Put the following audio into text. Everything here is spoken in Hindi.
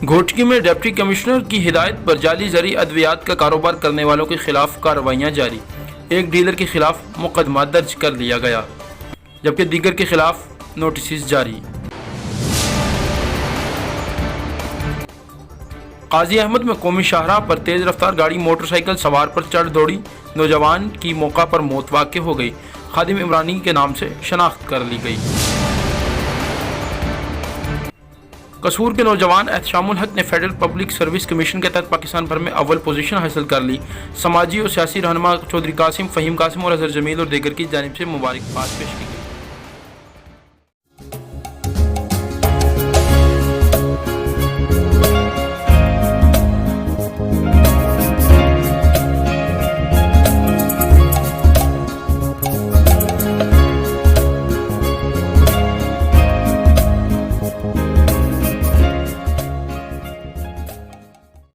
घोटकी में डिप्टी कमिश्नर की हिदायत पर जाली जरी अद्वियात का कारोबार करने वालों के खिलाफ कार्रवाइयां जारी। एक डीलर के खिलाफ मुकदमा दर्ज कर लिया गया, जबकि दीगर के खिलाफ नोटिस जारी। काजी अहमद में कौमी शाहराह पर तेज रफ्तार गाड़ी मोटरसाइकिल सवार पर चढ़ दौड़ी, नौजवान की मौका पर मौत वाक़ हो गई। खादिम इमरानी के नाम से शनाख्त कर ली गई। कसूर के नौजवान एहतशामुल हक ने फेडरल पब्लिक सर्विस कमीशन के तहत पाकिस्तान भर में अव्वल पोजीशन हासिल कर ली। समाजी और सियासी रहनुमा चौधरी कासिम, फ़हीम कासिम और अजहर जमील और दीगर की जानिब से मुबारकबाद पेश की।